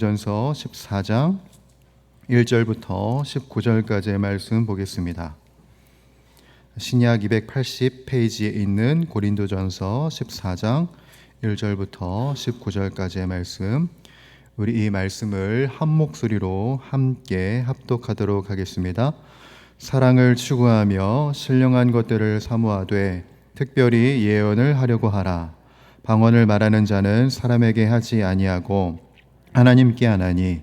전서 14장 1절부터 19절까지의 말씀 보겠습니다. 신약 280페이지에 있는 고린도전서 14장 1절부터 19절까지의 말씀, 우리 이 말씀을 한 목소리로 함께 합독하도록 하겠습니다. 사랑을 추구하며 신령한 것들을 사모하되 특별히 예언을 하려고 하라. 방언을 말하는 자는 사람에게 하지 아니하고 하나님께 하나니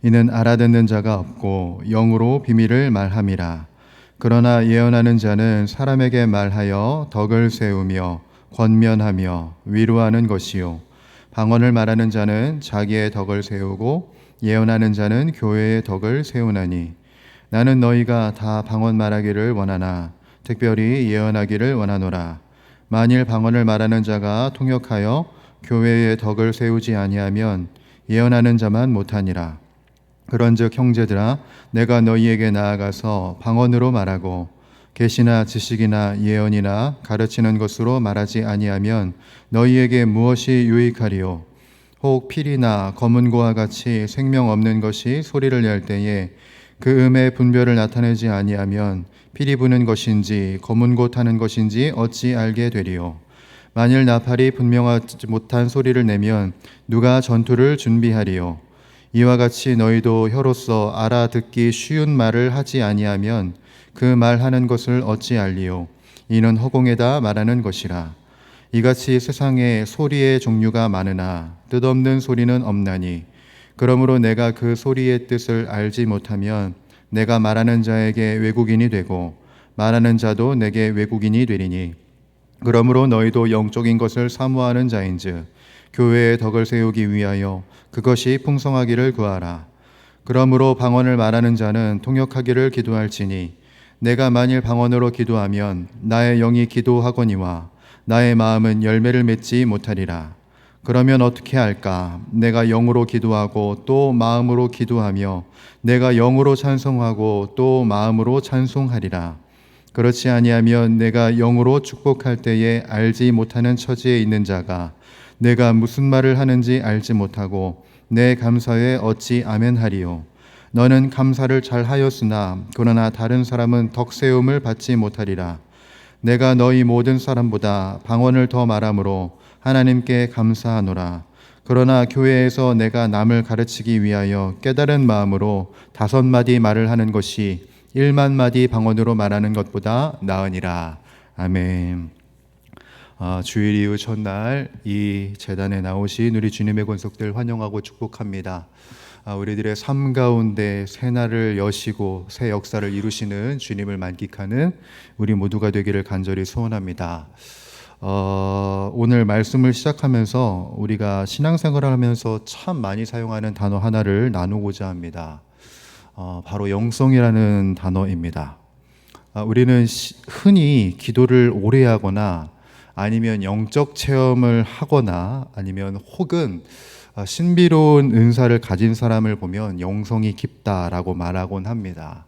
이는 알아듣는 자가 없고 영으로 비밀을 말함이라. 그러나 예언하는 자는 사람에게 말하여 덕을 세우며 권면하며 위로하는 것이요 방언을 말하는 자는 자기의 덕을 세우고 예언하는 자는 교회의 덕을 세우나니 나는 너희가 다 방언 말하기를 원하나 특별히 예언하기를 원하노라. 만일 방언을 말하는 자가 통역하여 교회의 덕을 세우지 아니하면 예언하는 자만 못하니라. 그런즉 형제들아, 내가 너희에게 나아가서 방언으로 말하고 계시나 지식이나 예언이나 가르치는 것으로 말하지 아니하면 너희에게 무엇이 유익하리요? 혹 필이나 검은고와 같이 생명 없는 것이 소리를 낼 때에 그 음의 분별을 나타내지 아니하면 필이 부는 것인지 검은고 타는 것인지 어찌 알게 되리요? 만일 나팔이 분명하지 못한 소리를 내면 누가 전투를 준비하리요? 이와 같이 너희도 혀로서 알아듣기 쉬운 말을 하지 아니하면 그 말하는 것을 어찌 알리요? 이는 허공에다 말하는 것이라. 이같이 세상에 소리의 종류가 많으나 뜻없는 소리는 없나니 그러므로 내가 그 소리의 뜻을 알지 못하면 내가 말하는 자에게 외국인이 되고 말하는 자도 내게 외국인이 되리니 그러므로 너희도 영적인 것을 사모하는 자인즉 교회의 덕을 세우기 위하여 그것이 풍성하기를 구하라. 그러므로 방언을 말하는 자는 통역하기를 기도할지니 내가 만일 방언으로 기도하면 나의 영이 기도하거니와 나의 마음은 열매를 맺지 못하리라. 그러면 어떻게 할까? 내가 영으로 기도하고 또 마음으로 기도하며 내가 영으로 찬송하고 또 마음으로 찬송하리라. 그렇지 아니하면 내가 영으로 축복할 때에 알지 못하는 처지에 있는 자가 내가 무슨 말을 하는지 알지 못하고 내 감사에 어찌 아멘하리요? 너는 감사를 잘 하였으나 그러나 다른 사람은 덕세움을 받지 못하리라. 내가 너희 모든 사람보다 방언을 더 말함으로 하나님께 감사하노라. 그러나 교회에서 내가 남을 가르치기 위하여 깨달은 마음으로 5마디 말을 하는 것이 1만 마디 방언으로 말하는 것보다 나으니라. 아멘. 주일 이후 첫날 이 제단에 나오신 우리 주님의 권속들 환영하고 축복합니다. 우리들의 삶 가운데 새 날을 여시고 새 역사를 이루시는 주님을 만끽하는 우리 모두가 되기를 간절히 소원합니다. 오늘 말씀을 시작하면서 우리가 신앙생활을 하면서 참 많이 사용하는 단어 하나를 나누고자 합니다. 바로 영성이라는 단어입니다. 우리는 흔히 기도를 오래 하거나 아니면 영적 체험을 하거나 아니면 혹은 신비로운 은사를 가진 사람을 보면 영성이 깊다라고 말하곤 합니다.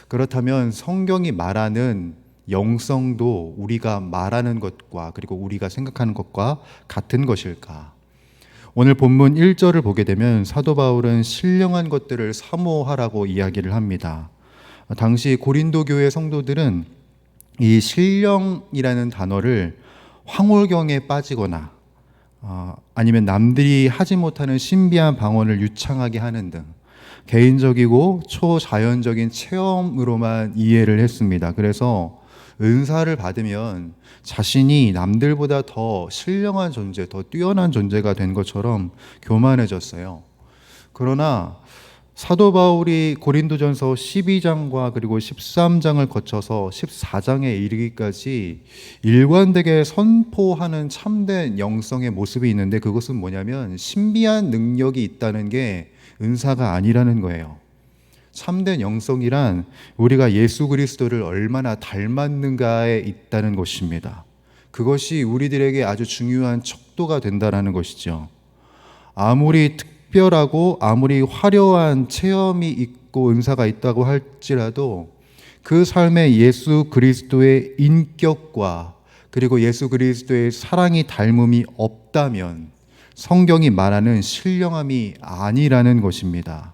그렇다면 성경이 말하는 영성도 우리가 말하는 것과 그리고 우리가 생각하는 것과 같은 것일까? 오늘 본문 1절을 보게 되면 사도 바울은 신령한 것들을 사모하라고 이야기를 합니다. 당시 고린도 교회 성도들은 이 신령이라는 단어를 황홀경에 빠지거나 아니면 남들이 하지 못하는 신비한 방언을 유창하게 하는 등 개인적이고 초자연적인 체험으로만 이해를 했습니다. 그래서 은사를 받으면 자신이 남들보다 더 신령한 존재, 더 뛰어난 존재가 된 것처럼 교만해졌어요. 그러나 사도 바울이 고린도전서 12장과 그리고 13장을 거쳐서 14장에 이르기까지 일관되게 선포하는 참된 영성의 모습이 있는데 그것은 뭐냐면 신비한 능력이 있다는 게 은사가 아니라는 거예요. 참된 영성이란 우리가 예수 그리스도를 얼마나 닮았는가에 있다는 것입니다. 그것이 우리들에게 아주 중요한 척도가 된다는 것이죠. 아무리 특별하고 아무리 화려한 체험이 있고 은사가 있다고 할지라도 그 삶에 예수 그리스도의 인격과 그리고 예수 그리스도의 사랑이 닮음이 없다면 성경이 말하는 신령함이 아니라는 것입니다.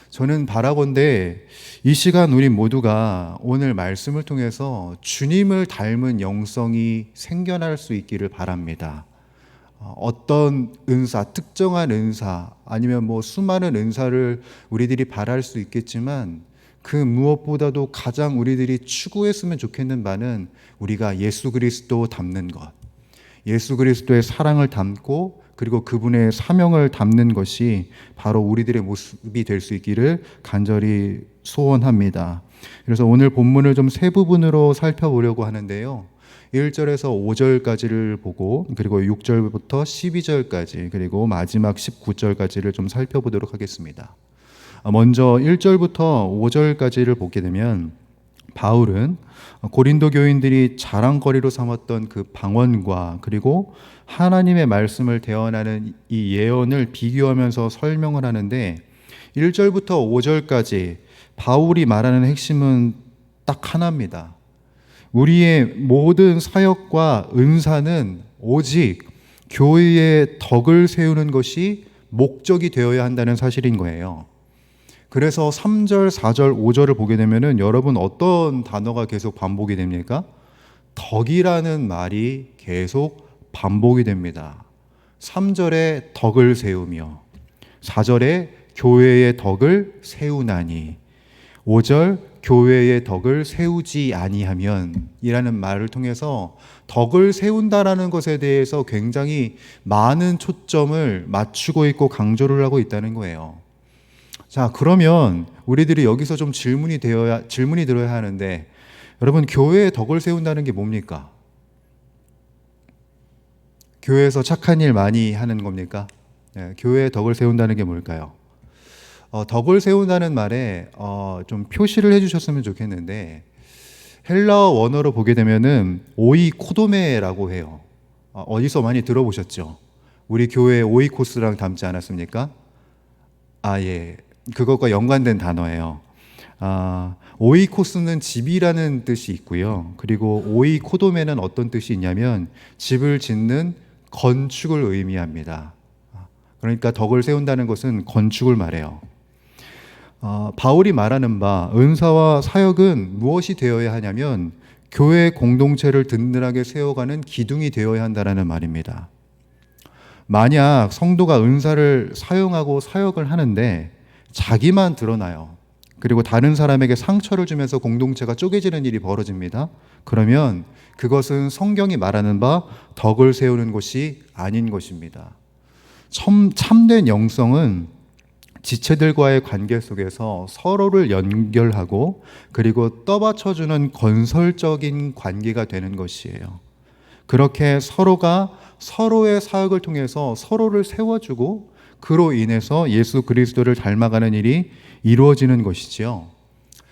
저는 바라본데 이 시간 우리 모두가 오늘 말씀을 통해서 주님을 닮은 영성이 생겨날 수 있기를 바랍니다. 어떤 은사, 특정한 은사, 아니면 수많은 은사를 우리들이 바랄 수 있겠지만 그 무엇보다도 가장 우리들이 추구했으면 좋겠는 바는 우리가 예수 그리스도 닮는 것, 예수 그리스도의 사랑을 담고 그리고 그분의 사명을 담는 것이 바로 우리들의 모습이 될 수 있기를 간절히 소원합니다. 그래서 오늘 본문을 좀 세 부분으로 살펴보려고 하는데요. 1절에서 5절까지를 보고 그리고 6절부터 12절까지 그리고 마지막 19절까지를 좀 살펴보도록 하겠습니다. 먼저 1절부터 5절까지를 보게 되면 바울은 고린도 교인들이 자랑거리로 삼았던 그 방언과 그리고 하나님의 말씀을 대언하는 이 예언을 비교하면서 설명을 하는데 1절부터 5절까지 바울이 말하는 핵심은 딱 하나입니다. 우리의 모든 사역과 은사는 오직 교회의 덕을 세우는 것이 목적이 되어야 한다는 사실인 거예요. 그래서 3절, 4절, 5절을 보게 되면은 여러분 어떤 단어가 계속 반복이 됩니까? 덕이라는 말이 계속 반복이 됩니다. 3절에 덕을 세우며 4절에 교회의 덕을 세우나니 5절 교회의 덕을 세우지 아니하면 이라는 말을 통해서 덕을 세운다라는 것에 대해서 굉장히 많은 초점을 맞추고 있고 강조를 하고 있다는 거예요. 자, 그러면 우리들이 여기서 좀 질문이 들어야 하는데 여러분 교회의 덕을 세운다는 게 뭡니까? 교회에서 착한 일 많이 하는 겁니까? 교회의 덕을 세운다는 게 뭘까요? 덕을 세운다는 말에 좀 표시를 해주셨으면 좋겠는데 헬라어 원어로 보게 되면은 오이코도메라고 해요. 어디서 많이 들어보셨죠? 우리 교회 오이코스랑 닮지 않았습니까? 예. 그것과 연관된 단어예요. 오이코스는 집이라는 뜻이 있고요. 그리고 오이코도메는 어떤 뜻이 있냐면 집을 짓는 건축을 의미합니다. 그러니까 덕을 세운다는 것은 건축을 말해요. 바울이 말하는 바 은사와 사역은 무엇이 되어야 하냐면 교회 공동체를 든든하게 세워가는 기둥이 되어야 한다는 말입니다. 만약 성도가 은사를 사용하고 사역을 하는데 자기만 드러나요. 그리고 다른 사람에게 상처를 주면서 공동체가 쪼개지는 일이 벌어집니다. 그러면 그것은 성경이 말하는 바 덕을 세우는 것이 아닌 것입니다. 참된 영성은 지체들과의 관계 속에서 서로를 연결하고 그리고 떠받쳐주는 건설적인 관계가 되는 것이에요. 그렇게 서로가 서로의 사역을 통해서 서로를 세워주고 그로 인해서 예수 그리스도를 닮아가는 일이 이루어지는 것이지요.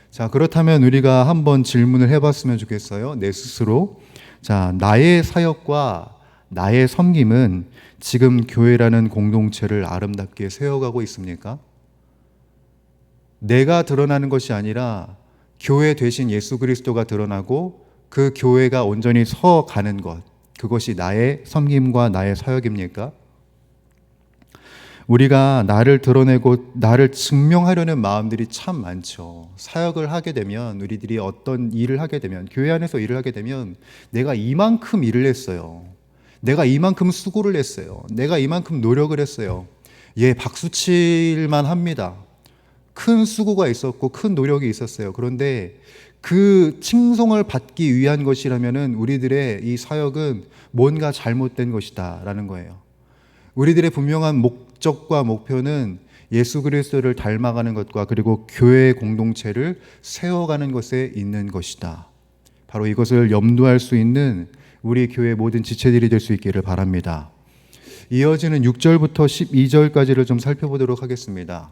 자, 그렇다면 우리가 한번 질문을 해봤으면 좋겠어요. 내 스스로. 자, 나의 사역과 나의 섬김은 지금 교회라는 공동체를 아름답게 세워가고 있습니까? 내가 드러나는 것이 아니라 교회 대신 예수 그리스도가 드러나고 그 교회가 온전히 서가는 것, 그것이 나의 섬김과 나의 사역입니까? 우리가 나를 드러내고 나를 증명하려는 마음들이 참 많죠. 사역을 하게 되면 우리들이 어떤 일을 하게 되면 교회 안에서 일을 하게 되면 내가 이만큼 일을 했어요. 내가 이만큼 수고를 했어요. 내가 이만큼 노력을 했어요. 박수 칠만 합니다. 큰 수고가 있었고 큰 노력이 있었어요. 그런데 그 칭송을 받기 위한 것이라면은 우리들의 이 사역은 뭔가 잘못된 것이다라는 거예요. 우리들의 분명한 목적과 목표는 예수 그리스도를 닮아가는 것과 그리고 교회 공동체를 세워가는 것에 있는 것이다. 바로 이것을 염두할 수 있는 우리 교회 모든 지체들이 될 수 있기를 바랍니다. 이어지는 6절부터 12절까지를 좀 살펴보도록 하겠습니다.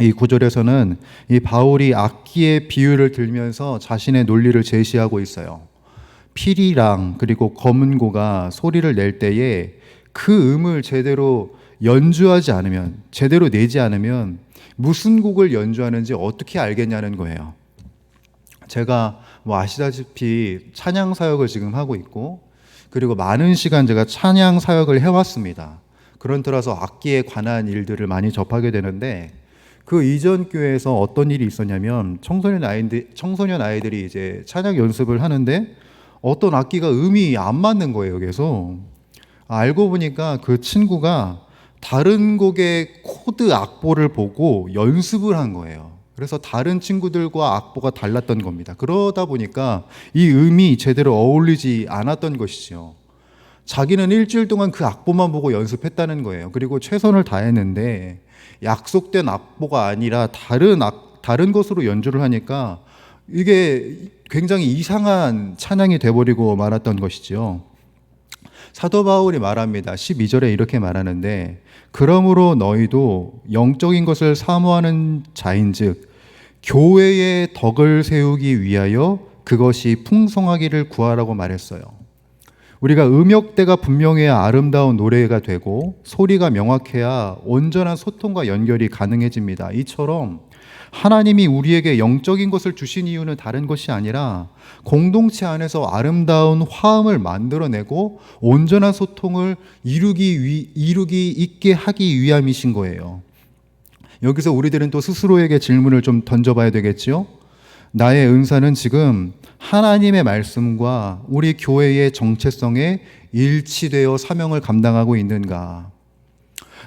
이 구절에서는 이 바울이 악기의 비유를 들면서 자신의 논리를 제시하고 있어요. 피리랑 그리고 검은고가 소리를 낼 때에 그 음을 제대로 연주하지 않으면, 제대로 내지 않으면 무슨 곡을 연주하는지 어떻게 알겠냐는 거예요. 제가 아시다시피 찬양 사역을 지금 하고 있고 그리고 많은 시간 제가 찬양 사역을 해왔습니다. 그런 터라서 악기에 관한 일들을 많이 접하게 되는데, 그 이전 교회에서 어떤 일이 있었냐면 청소년 아이들이 이제 찬양 연습을 하는데 어떤 악기가 음이 안 맞는 거예요. 그래서 알고 보니까 그 친구가 다른 곡의 코드 악보를 보고 연습을 한 거예요. 그래서 다른 친구들과 악보가 달랐던 겁니다. 그러다 보니까 이 음이 제대로 어울리지 않았던 것이죠. 자기는 일주일 동안 그 악보만 보고 연습했다는 거예요. 그리고 최선을 다했는데 약속된 악보가 아니라 다른 것으로 연주를 하니까 이게 굉장히 이상한 찬양이 돼버리고 말았던 것이죠. 사도 바울이 말합니다. 12절에 이렇게 말하는데, 그러므로 너희도 영적인 것을 사모하는 자인즉 교회의 덕을 세우기 위하여 그것이 풍성하기를 구하라고 말했어요. 우리가 음역대가 분명해야 아름다운 노래가 되고 소리가 명확해야 온전한 소통과 연결이 가능해집니다. 이처럼 하나님이 우리에게 영적인 것을 주신 이유는 다른 것이 아니라 공동체 안에서 아름다운 화음을 만들어내고 온전한 소통을 이루기 있게 하기 위함이신 거예요. 여기서 우리들은 또 스스로에게 질문을 좀 던져봐야 되겠죠? 나의 은사는 지금 하나님의 말씀과 우리 교회의 정체성에 일치되어 사명을 감당하고 있는가?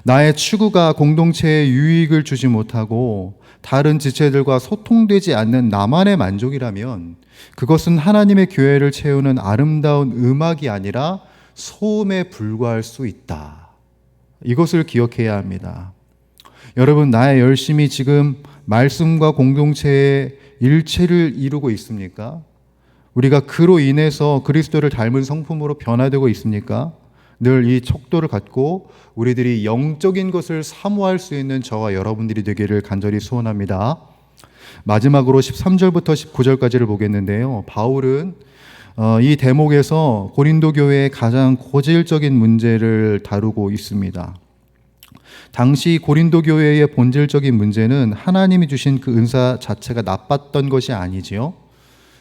나의 추구가 공동체에 유익을 주지 못하고 다른 지체들과 소통되지 않는 나만의 만족이라면 그것은 하나님의 교회를 채우는 아름다운 음악이 아니라 소음에 불과할 수 있다. 이것을 기억해야 합니다. 여러분, 나의 열심이 지금 말씀과 공동체의 일체를 이루고 있습니까? 우리가 그로 인해서 그리스도를 닮은 성품으로 변화되고 있습니까? 늘 이 척도를 갖고 우리들이 영적인 것을 사모할 수 있는 저와 여러분들이 되기를 간절히 소원합니다. 마지막으로 13절부터 19절까지를 보겠는데요. 바울은 이 대목에서 고린도 교회의 가장 고질적인 문제를 다루고 있습니다. 당시 고린도 교회의 본질적인 문제는 하나님이 주신 그 은사 자체가 나빴던 것이 아니지요.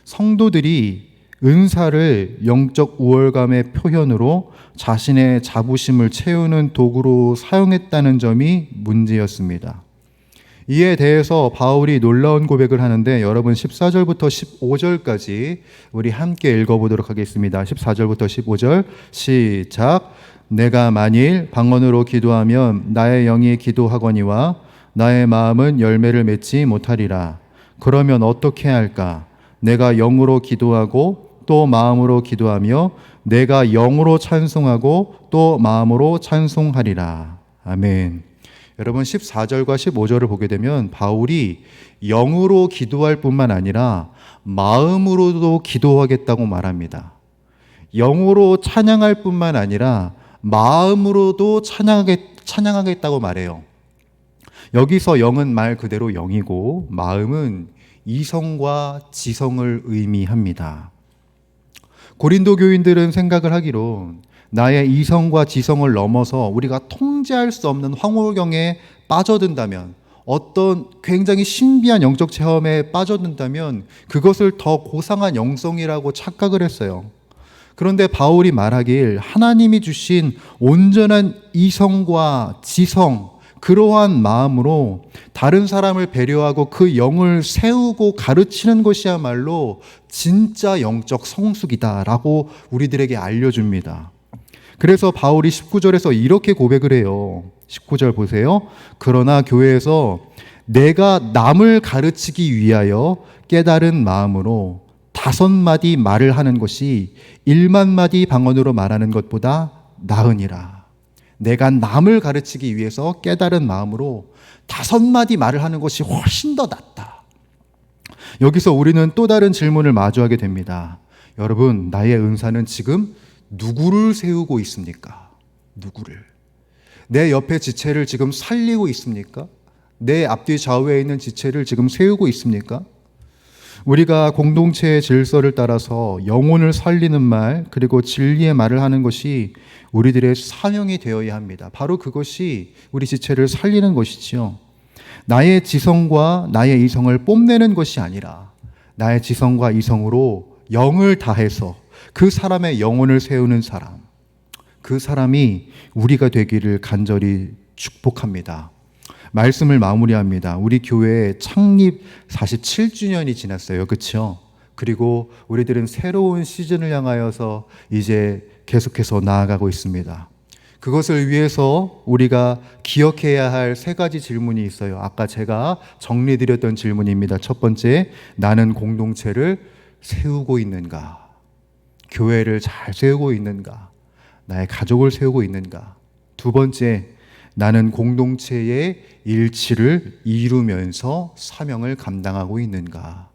성도들이 은사를 영적 우월감의 표현으로 자신의 자부심을 채우는 도구로 사용했다는 점이 문제였습니다. 이에 대해서 바울이 놀라운 고백을 하는데, 여러분 14절부터 15절까지 우리 함께 읽어보도록 하겠습니다. 14절부터 15절 시작. 내가 만일 방언으로 기도하면 나의 영이 기도하거니와 나의 마음은 열매를 맺지 못하리라. 그러면 어떻게 할까? 내가 영으로 기도하고 또 마음으로 기도하며 내가 영으로 찬송하고 또 마음으로 찬송하리라. 아멘. 여러분 14절과 15절을 보게 되면 바울이 영으로 기도할 뿐만 아니라 마음으로도 기도하겠다고 말합니다. 영으로 찬양할 뿐만 아니라 마음으로도 찬양하겠다고 말해요. 여기서 영은 말 그대로 영이고 마음은 이성과 지성을 의미합니다. 고린도 교인들은 생각을 하기로 나의 이성과 지성을 넘어서 우리가 통제할 수 없는 황홀경에 빠져든다면, 어떤 굉장히 신비한 영적 체험에 빠져든다면 그것을 더 고상한 영성이라고 착각을 했어요. 그런데 바울이 말하길 하나님이 주신 온전한 이성과 지성, 그러한 마음으로 다른 사람을 배려하고 그 영을 세우고 가르치는 것이야말로 진짜 영적 성숙이다라고 우리들에게 알려줍니다. 그래서 바울이 19절에서 이렇게 고백을 해요. 19절 보세요. 그러나 교회에서 내가 남을 가르치기 위하여 깨달은 마음으로 5마디 말을 하는 것이 1만마디 방언으로 말하는 것보다 나으니라. 내가 남을 가르치기 위해서 깨달은 마음으로 5마디 말을 하는 것이 훨씬 더 낫다. 여기서 우리는 또 다른 질문을 마주하게 됩니다. 여러분, 나의 은사는 지금 누구를 세우고 있습니까? 누구를? 내 옆에 지체를 지금 살리고 있습니까? 내 앞뒤 좌우에 있는 지체를 지금 세우고 있습니까? 우리가 공동체의 질서를 따라서 영혼을 살리는 말, 그리고 진리의 말을 하는 것이 우리들의 사명이 되어야 합니다. 바로 그것이 우리 지체를 살리는 것이지요. 나의 지성과 나의 이성을 뽐내는 것이 아니라 나의 지성과 이성으로 영을 다해서 그 사람의 영혼을 세우는 사람, 그 사람이 우리가 되기를 간절히 축복합니다. 말씀을 마무리합니다. 우리 교회 창립 47주년이 지났어요. 그렇죠? 그리고 우리들은 새로운 시즌을 향하여서 이제 계속해서 나아가고 있습니다. 그것을 위해서 우리가 기억해야 할 세 가지 질문이 있어요. 아까 제가 정리드렸던 질문입니다. 첫 번째, 나는 공동체를 세우고 있는가? 교회를 잘 세우고 있는가? 나의 가족을 세우고 있는가? 두 번째, 나는 공동체의 일치를 이루면서 사명을 감당하고 있는가?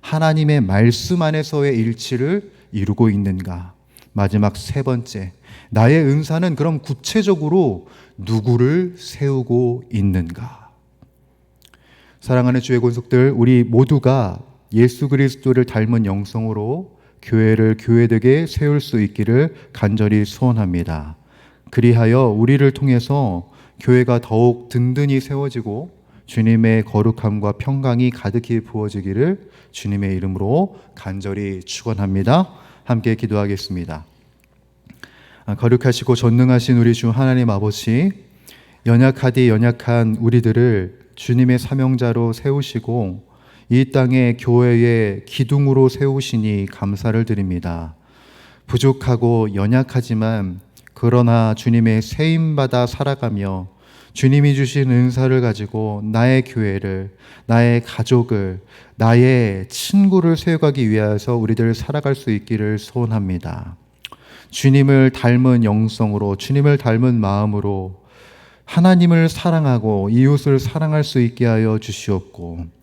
하나님의 말씀 안에서의 일치를 이루고 있는가? 마지막 세 번째, 나의 은사는 그럼 구체적으로 누구를 세우고 있는가? 사랑하는 주의 권속들, 우리 모두가 예수 그리스도를 닮은 영성으로 교회를 교회되게 세울 수 있기를 간절히 소원합니다. 그리하여 우리를 통해서 교회가 더욱 든든히 세워지고 주님의 거룩함과 평강이 가득히 부어지기를 주님의 이름으로 간절히 축원합니다. 함께 기도하겠습니다. 거룩하시고 전능하신 우리 주 하나님 아버지, 연약하디 연약한 우리들을 주님의 사명자로 세우시고 이 땅에 교회의 기둥으로 세우시니 감사를 드립니다. 부족하고 연약하지만 그러나 주님의 세임받아 살아가며 주님이 주신 은사를 가지고 나의 교회를, 나의 가족을, 나의 친구를 세워가기 위해서 우리들 살아갈 수 있기를 소원합니다. 주님을 닮은 영성으로, 주님을 닮은 마음으로 하나님을 사랑하고 이웃을 사랑할 수 있게 하여 주시옵고,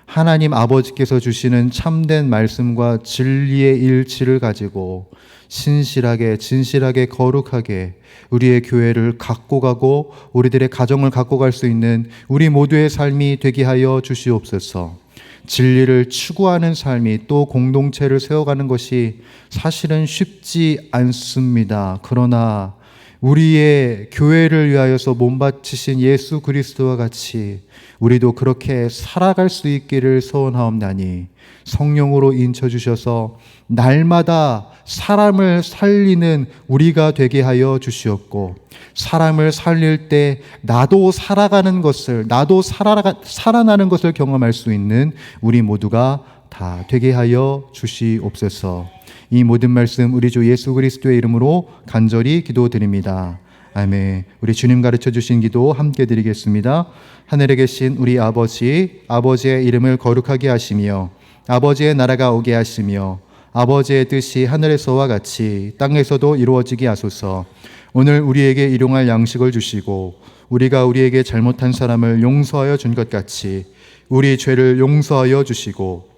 하나님 아버지께서 주시는 참된 말씀과 진리의 일치를 가지고 신실하게, 진실하게, 거룩하게 우리의 교회를 갖고 가고 우리들의 가정을 갖고 갈 수 있는 우리 모두의 삶이 되게 하여 주시옵소서. 진리를 추구하는 삶이, 또 공동체를 세워가는 것이 사실은 쉽지 않습니다. 그러나 우리의 교회를 위하여서 몸바치신 예수 그리스도와 같이 우리도 그렇게 살아갈 수 있기를 소원하옵나니 성령으로 인쳐주셔서 날마다 사람을 살리는 우리가 되게 하여 주시옵고, 사람을 살릴 때 나도 살아가는 것을, 나도 살아나는 것을 경험할 수 있는 우리 모두가 다 되게 하여 주시옵소서. 이 모든 말씀 우리 주 예수 그리스도의 이름으로 간절히 기도드립니다. 아멘. 우리 주님 가르쳐 주신 기도 함께 드리겠습니다. 하늘에 계신 우리 아버지, 아버지의 이름을 거룩하게 하시며 아버지의 나라가 오게 하시며 아버지의 뜻이 하늘에서와 같이 땅에서도 이루어지게 하소서. 오늘 우리에게 일용할 양식을 주시고 우리가 우리에게 잘못한 사람을 용서하여 준 것 같이 우리 죄를 용서하여 주시고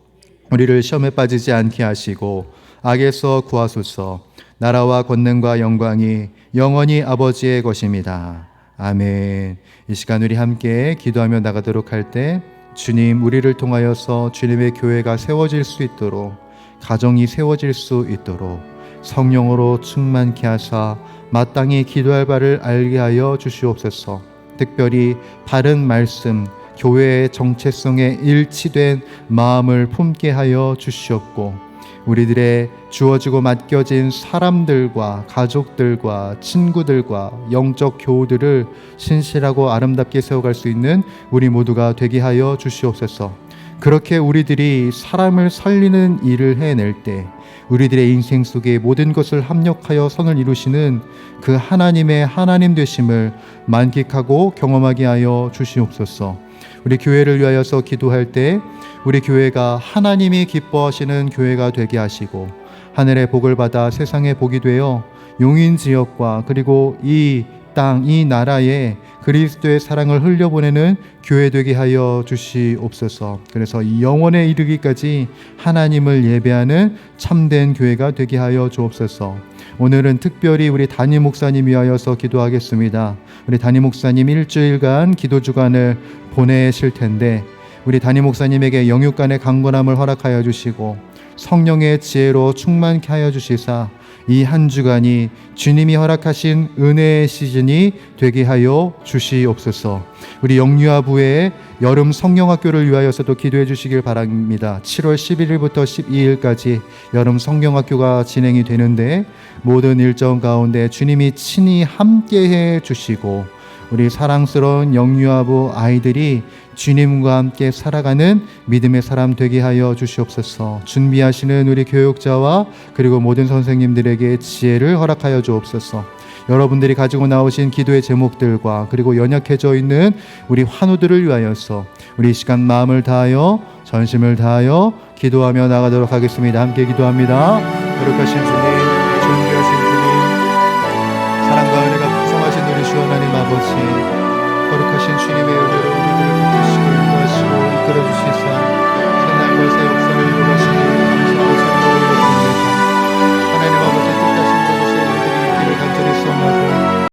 우리를 시험에 빠지지 않게 하시고 악에서 구하소서. 나라와 권능과 영광이 영원히 아버지의 것입니다. 아멘. 이 시간 우리 함께 기도하며 나가도록 할 때 주님, 우리를 통하여서 주님의 교회가 세워질 수 있도록, 가정이 세워질 수 있도록 성령으로 충만케 하사 마땅히 기도할 바를 알게 하여 주시옵소서. 특별히 바른 말씀, 교회의 정체성에 일치된 마음을 품게 하여 주시옵고, 우리들의 주어지고 맡겨진 사람들과 가족들과 친구들과 영적 교우들을 신실하고 아름답게 세워갈 수 있는 우리 모두가 되게 하여 주시옵소서. 그렇게 우리들이 사람을 살리는 일을 해낼 때 우리들의 인생 속에 모든 것을 합력하여 선을 이루시는 그 하나님의 하나님 되심을 만끽하고 경험하게 하여 주시옵소서. 우리 교회를 위하여서 기도할 때 우리 교회가 하나님이 기뻐하시는 교회가 되게 하시고 하늘의 복을 받아 세상의 복이 되어 용인 지역과 그리고 이 땅, 이 나라에 그리스도의 사랑을 흘려보내는 교회 되게 하여 주시옵소서. 그래서 이 영원에 이르기까지 하나님을 예배하는 참된 교회가 되게 하여 주옵소서. 오늘은 특별히 우리 담임 목사님 위하여서 기도하겠습니다. 우리 담임 목사님 일주일간 기도 주간을 보내실 텐데 우리 담임 목사님에게 영육간의 강건함을 허락하여 주시고 성령의 지혜로 충만케 하여 주시사 이 한 주간이 주님이 허락하신 은혜의 시즌이 되게 하여 주시옵소서. 우리 영유아부의 여름 성경학교를 위하여서도 기도해 주시길 바랍니다. 7월 11일부터 12일까지 여름 성경학교가 진행이 되는데 모든 일정 가운데 주님이 친히 함께해 주시고 우리 사랑스러운 영유아부 아이들이 주님과 함께 살아가는 믿음의 사람 되게 하여 주시옵소서. 준비하시는 우리 교육자와 그리고 모든 선생님들에게 지혜를 허락하여 주옵소서. 여러분들이 가지고 나오신 기도의 제목들과 그리고 연약해져 있는 우리 환우들을 위하여서 우리 이 시간 마음을 다하여 전심을 다하여 기도하며 나가도록 하겠습니다. 함께 기도합니다. 거룩하신 주님, 존귀하신 주님, 사랑과 은혜가 풍성하신 우리 주 하나님 아버지, 거룩하신 주님의 은혜